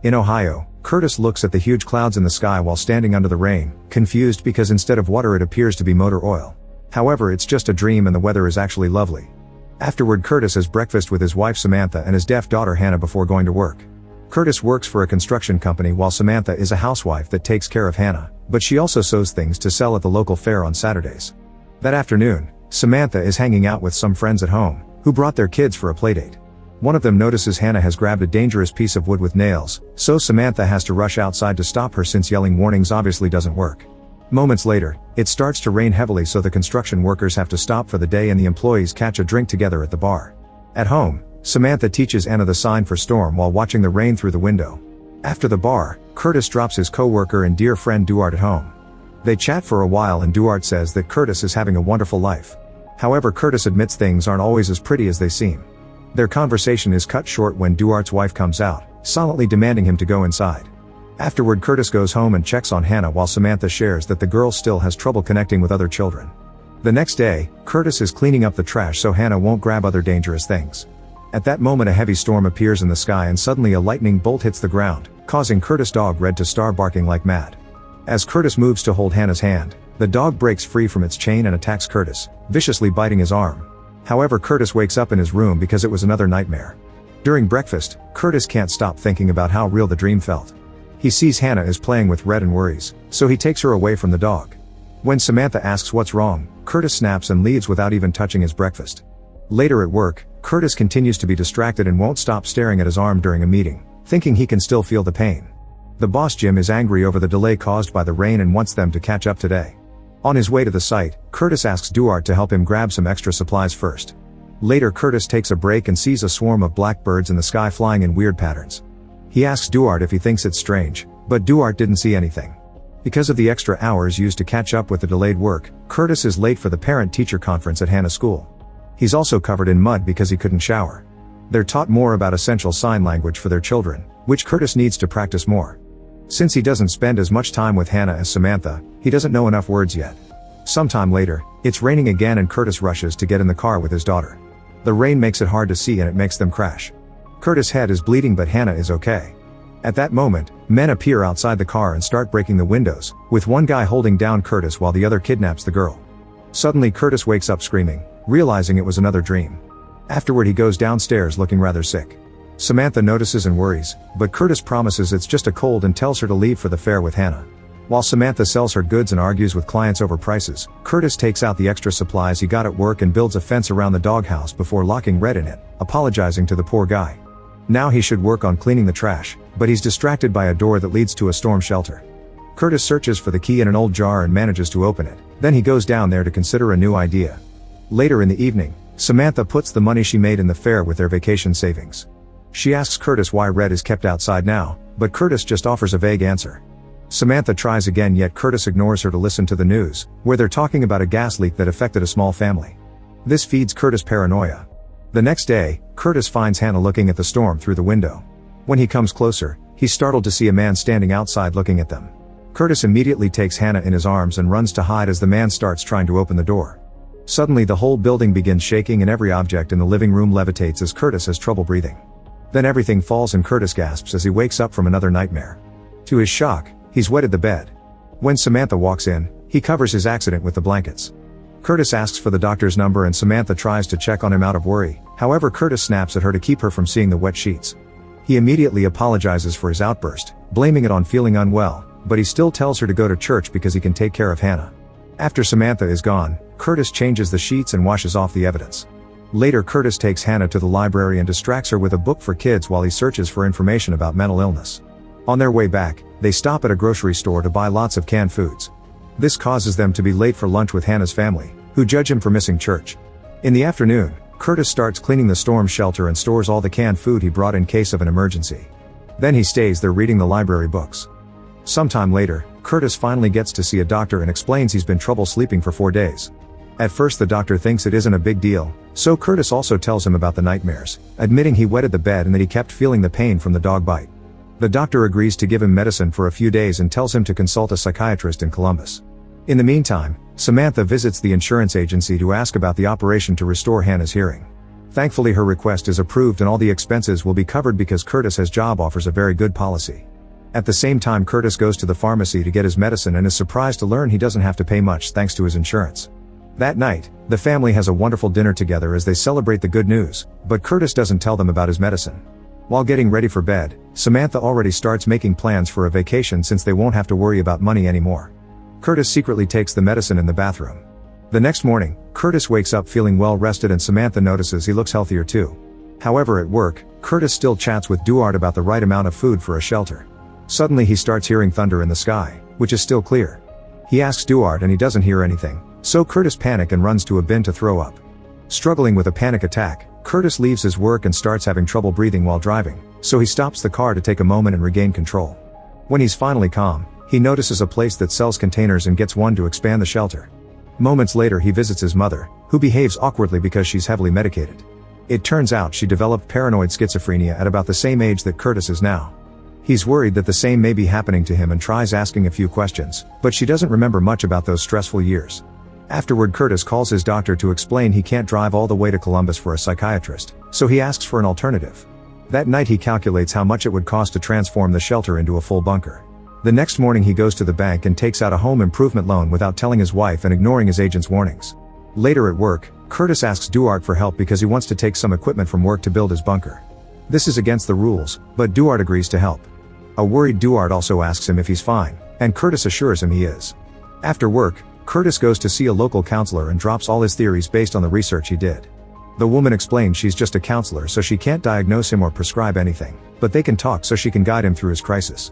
In Ohio, Curtis looks at the huge clouds in the sky while standing under the rain, confused because instead of water it appears to be motor oil. However, it's just a dream and the weather is actually lovely. Afterward, Curtis has breakfast with his wife Samantha and his deaf daughter Hannah before going to work. Curtis works for a construction company while Samantha is a housewife that takes care of Hannah, but she also sews things to sell at the local fair on Saturdays. That afternoon, Samantha is hanging out with some friends at home, who brought their kids for a playdate. One of them notices Hannah has grabbed a dangerous piece of wood with nails, so Samantha has to rush outside to stop her since yelling warnings obviously doesn't work. Moments later, it starts to rain heavily, so the construction workers have to stop for the day and the employees catch a drink together at the bar. At home, Samantha teaches Anna the sign for storm while watching the rain through the window. After the bar, Curtis drops his co-worker and dear friend Duarte at home. They chat for a while and Duarte says that Curtis is having a wonderful life. However, Curtis admits things aren't always as pretty as they seem. Their conversation is cut short when Duarte's wife comes out, silently demanding him to go inside. Afterward, Curtis goes home and checks on Hannah while Samantha shares that the girl still has trouble connecting with other children. The next day, Curtis is cleaning up the trash so Hannah won't grab other dangerous things. At that moment, a heavy storm appears in the sky and suddenly a lightning bolt hits the ground, causing Curtis' dog Red to start barking like mad. As Curtis moves to hold Hannah's hand, the dog breaks free from its chain and attacks Curtis, viciously biting his arm. However, Curtis wakes up in his room because it was another nightmare. During breakfast, Curtis can't stop thinking about how real the dream felt. He sees Hannah is playing with Red and worries, so he takes her away from the dog. When Samantha asks what's wrong, Curtis snaps and leaves without even touching his breakfast. Later at work, Curtis continues to be distracted and won't stop staring at his arm during a meeting, thinking he can still feel the pain. The boss Jim is angry over the delay caused by the rain and wants them to catch up today. On his way to the site, Curtis asks Duarte to help him grab some extra supplies first. Later, Curtis takes a break and sees a swarm of blackbirds in the sky flying in weird patterns. He asks Duarte if he thinks it's strange, but Duarte didn't see anything. Because of the extra hours used to catch up with the delayed work, Curtis is late for the parent-teacher conference at Hannah's school. He's also covered in mud because he couldn't shower. They're taught more about essential sign language for their children, which Curtis needs to practice more. Since he doesn't spend as much time with Hannah as Samantha, he doesn't know enough words yet. Sometime later, it's raining again and Curtis rushes to get in the car with his daughter. The rain makes it hard to see and it makes them crash. Curtis' head is bleeding but Hannah is okay. At that moment, men appear outside the car and start breaking the windows, with one guy holding down Curtis while the other kidnaps the girl. Suddenly Curtis wakes up screaming, realizing it was another dream. Afterward, he goes downstairs looking rather sick. Samantha notices and worries, but Curtis promises it's just a cold and tells her to leave for the fair with Hannah. While Samantha sells her goods and argues with clients over prices, Curtis takes out the extra supplies he got at work and builds a fence around the doghouse before locking Red in it, apologizing to the poor guy. Now he should work on cleaning the trash, but he's distracted by a door that leads to a storm shelter. Curtis searches for the key in an old jar and manages to open it, then he goes down there to consider a new idea. Later in the evening, Samantha puts the money she made in the fair with their vacation savings. She asks Curtis why Red is kept outside now, but Curtis just offers a vague answer. Samantha tries again, yet Curtis ignores her to listen to the news, where they're talking about a gas leak that affected a small family. This feeds Curtis' paranoia. The next day, Curtis finds Hannah looking at the storm through the window. When he comes closer, he's startled to see a man standing outside looking at them. Curtis immediately takes Hannah in his arms and runs to hide as the man starts trying to open the door. Suddenly the whole building begins shaking and every object in the living room levitates as Curtis has trouble breathing. Then everything falls and Curtis gasps as he wakes up from another nightmare. To his shock, he's wetted the bed. When Samantha walks in, he covers his accident with the blankets. Curtis asks for the doctor's number and Samantha tries to check on him out of worry, however Curtis snaps at her to keep her from seeing the wet sheets. He immediately apologizes for his outburst, blaming it on feeling unwell, but he still tells her to go to church because he can take care of Hannah. After Samantha is gone, Curtis changes the sheets and washes off the evidence. Later, Curtis takes Hannah to the library and distracts her with a book for kids while he searches for information about mental illness. On their way back, they stop at a grocery store to buy lots of canned foods. This causes them to be late for lunch with Hannah's family, who judge him for missing church. In the afternoon, Curtis starts cleaning the storm shelter and stores all the canned food he brought in case of an emergency. Then he stays there reading the library books. Sometime later, Curtis finally gets to see a doctor and explains he's been trouble sleeping for 4 days. At first the doctor thinks it isn't a big deal, so Curtis also tells him about the nightmares, admitting he wetted the bed and that he kept feeling the pain from the dog bite. The doctor agrees to give him medicine for a few days and tells him to consult a psychiatrist in Columbus. In the meantime, Samantha visits the insurance agency to ask about the operation to restore Hannah's hearing. Thankfully her request is approved and all the expenses will be covered because Curtis has job offers a very good policy. At the same time Curtis goes to the pharmacy to get his medicine and is surprised to learn he doesn't have to pay much thanks to his insurance. That night, the family has a wonderful dinner together as they celebrate the good news, but Curtis doesn't tell them about his medicine. While getting ready for bed, Samantha already starts making plans for a vacation since they won't have to worry about money anymore. Curtis secretly takes the medicine in the bathroom. The next morning, Curtis wakes up feeling well rested and Samantha notices he looks healthier too. However, at work, Curtis still chats with Duarte about the right amount of food for a shelter. Suddenly he starts hearing thunder in the sky, which is still clear. He asks Duarte and he doesn't hear anything, so Curtis panics and runs to a bin to throw up. Struggling with a panic attack, Curtis leaves his work and starts having trouble breathing while driving, so he stops the car to take a moment and regain control. When he's finally calm, he notices a place that sells containers and gets one to expand the shelter. Moments later he visits his mother, who behaves awkwardly because she's heavily medicated. It turns out she developed paranoid schizophrenia at about the same age that Curtis is now. He's worried that the same may be happening to him and tries asking a few questions, but she doesn't remember much about those stressful years. Afterward Curtis calls his doctor to explain he can't drive all the way to Columbus for a psychiatrist, so he asks for an alternative. That night he calculates how much it would cost to transform the shelter into a full bunker. The next morning he goes to the bank and takes out a home improvement loan without telling his wife and ignoring his agent's warnings. Later at work, Curtis asks Duarte for help because he wants to take some equipment from work to build his bunker. This is against the rules, but Duarte agrees to help. A worried Duarte also asks him if he's fine, and Curtis assures him he is. After work, Curtis goes to see a local counselor and drops all his theories based on the research he did. The woman explains she's just a counselor so she can't diagnose him or prescribe anything, but they can talk so she can guide him through his crisis.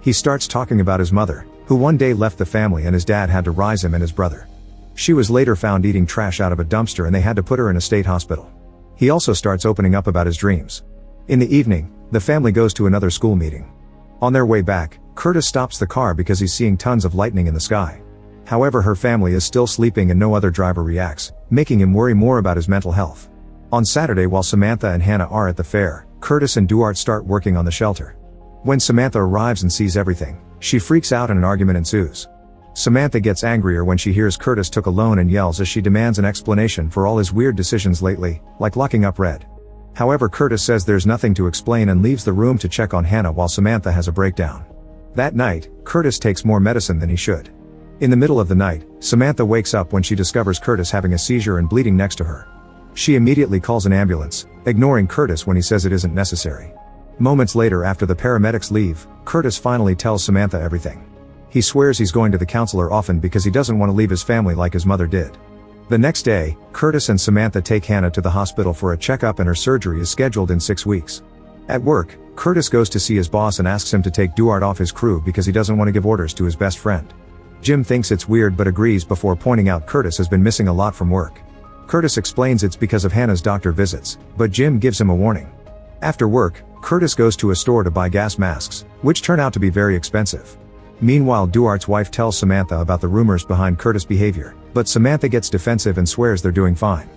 He starts talking about his mother, who one day left the family and his dad had to raise him and his brother. She was later found eating trash out of a dumpster and they had to put her in a state hospital. He also starts opening up about his dreams. In the evening, the family goes to another school meeting. On their way back, Curtis stops the car because he's seeing tons of lightning in the sky. However, her family is still sleeping and no other driver reacts, making him worry more about his mental health. On Saturday while Samantha and Hannah are at the fair, Curtis and Duarte start working on the shelter. When Samantha arrives and sees everything, she freaks out and an argument ensues. Samantha gets angrier when she hears Curtis took a loan and yells as she demands an explanation for all his weird decisions lately, like locking up Red. However, Curtis says there's nothing to explain and leaves the room to check on Hannah while Samantha has a breakdown. That night, Curtis takes more medicine than he should. In the middle of the night, Samantha wakes up when she discovers Curtis having a seizure and bleeding next to her. She immediately calls an ambulance, ignoring Curtis when he says it isn't necessary. Moments later after the paramedics leave, Curtis finally tells Samantha everything. He swears he's going to the counselor often because he doesn't want to leave his family like his mother did. The next day, Curtis and Samantha take Hannah to the hospital for a checkup and her surgery is scheduled in 6 weeks. At work, Curtis goes to see his boss and asks him to take Duarte off his crew because he doesn't want to give orders to his best friend. Jim thinks it's weird but agrees before pointing out Curtis has been missing a lot from work. Curtis explains it's because of Hannah's doctor visits, but Jim gives him a warning. After work, Curtis goes to a store to buy gas masks, which turn out to be very expensive. Meanwhile, Duarte's wife tells Samantha about the rumors behind Curtis' behavior, but Samantha gets defensive and swears they're doing fine.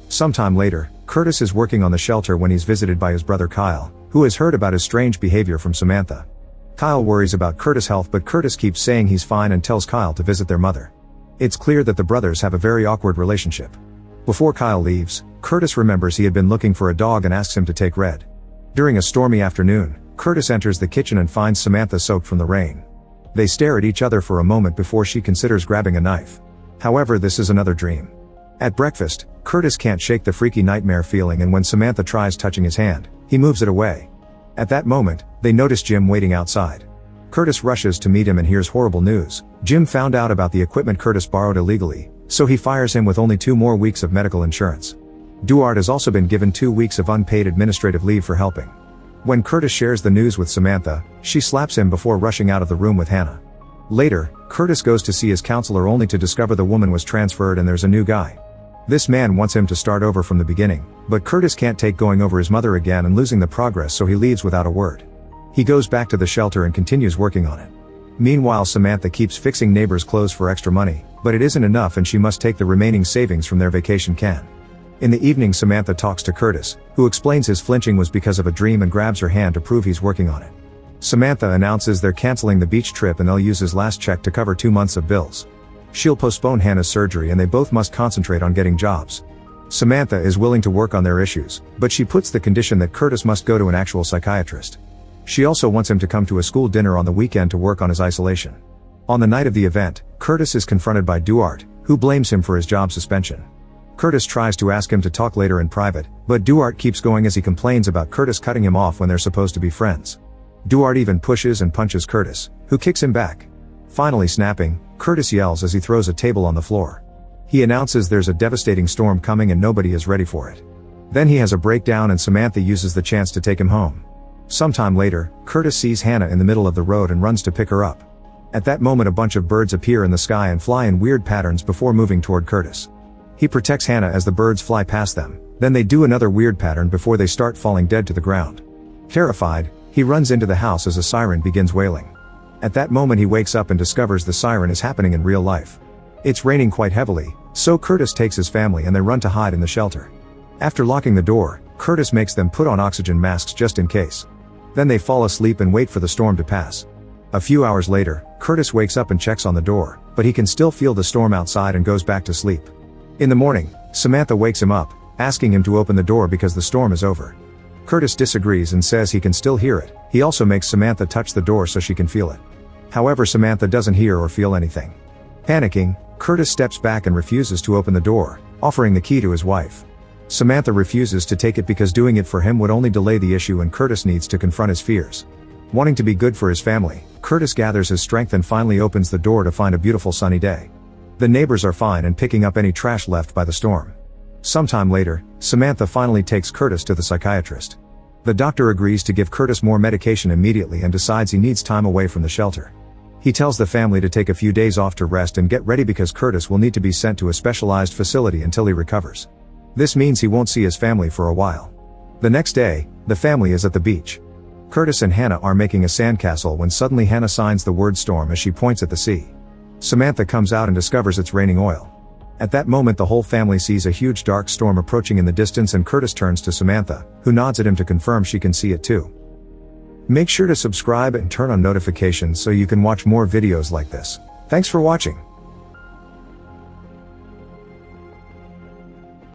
Sometime later, Curtis is working on the shelter when he's visited by his brother Kyle, who has heard about his strange behavior from Samantha. Kyle worries about Curtis' health but Curtis keeps saying he's fine and tells Kyle to visit their mother. It's clear that the brothers have a very awkward relationship. Before Kyle leaves, Curtis remembers he had been looking for a dog and asks him to take Red. During a stormy afternoon, Curtis enters the kitchen and finds Samantha soaked from the rain. They stare at each other for a moment before she considers grabbing a knife. However, this is another dream. At breakfast, Curtis can't shake the freaky nightmare feeling and when Samantha tries touching his hand, he moves it away. At that moment, they notice Jim waiting outside. Curtis rushes to meet him and hears horrible news. Jim found out about the equipment Curtis borrowed illegally, so he fires him with only 2 more weeks of medical insurance. Duarte has also been given 2 weeks of unpaid administrative leave for helping. When Curtis shares the news with Samantha, she slaps him before rushing out of the room with Hannah. Later, Curtis goes to see his counselor only to discover the woman was transferred and there's a new guy. This man wants him to start over from the beginning, but Curtis can't take going over his mother again and losing the progress so he leaves without a word. He goes back to the shelter and continues working on it. Meanwhile, Samantha keeps fixing neighbors' clothes for extra money, but it isn't enough and she must take the remaining savings from their vacation can. In the evening, Samantha talks to Curtis, who explains his flinching was because of a dream and grabs her hand to prove he's working on it. Samantha announces they're canceling the beach trip and they'll use his last check to cover 2 months of bills. She'll postpone Hannah's surgery and they both must concentrate on getting jobs. Samantha is willing to work on their issues, but she puts the condition that Curtis must go to an actual psychiatrist. She also wants him to come to a school dinner on the weekend to work on his isolation. On the night of the event, Curtis is confronted by Duarte, who blames him for his job suspension. Curtis tries to ask him to talk later in private, but Duarte keeps going as he complains about Curtis cutting him off when they're supposed to be friends. Duarte even pushes and punches Curtis, who kicks him back. Finally snapping, Curtis yells as he throws a table on the floor. He announces there's a devastating storm coming and nobody is ready for it. Then he has a breakdown and Samantha uses the chance to take him home. Sometime later, Curtis sees Hannah in the middle of the road and runs to pick her up. At that moment a bunch of birds appear in the sky and fly in weird patterns before moving toward Curtis. He protects Hannah as the birds fly past them, then they do another weird pattern before they start falling dead to the ground. Terrified, he runs into the house as a siren begins wailing. At that moment he wakes up and discovers the siren is happening in real life. It's raining quite heavily, so Curtis takes his family and they run to hide in the shelter. After locking the door, Curtis makes them put on oxygen masks just in case. Then they fall asleep and wait for the storm to pass. A few hours later, Curtis wakes up and checks on the door, but he can still feel the storm outside and goes back to sleep. In the morning, Samantha wakes him up, asking him to open the door because the storm is over. Curtis disagrees and says he can still hear it. He also makes Samantha touch the door so she can feel it. However, Samantha doesn't hear or feel anything. Panicking, Curtis steps back and refuses to open the door, offering the key to his wife. Samantha refuses to take it because doing it for him would only delay the issue and Curtis needs to confront his fears. Wanting to be good for his family, Curtis gathers his strength and finally opens the door to find a beautiful sunny day. The neighbors are fine and picking up any trash left by the storm. Sometime later, Samantha finally takes Curtis to the psychiatrist. The doctor agrees to give Curtis more medication immediately and decides he needs time away from the shelter. He tells the family to take a few days off to rest and get ready because Curtis will need to be sent to a specialized facility until he recovers. This means he won't see his family for a while. The next day, the family is at the beach. Curtis and Hannah are making a sandcastle when suddenly Hannah signs the word storm as she points at the sea. Samantha comes out and discovers it's raining oil. At that moment the whole family sees a huge dark storm approaching in the distance and Curtis turns to Samantha, who nods at him to confirm she can see it too. Make sure to subscribe and turn on notifications so you can watch more videos like this. Thanks for watching.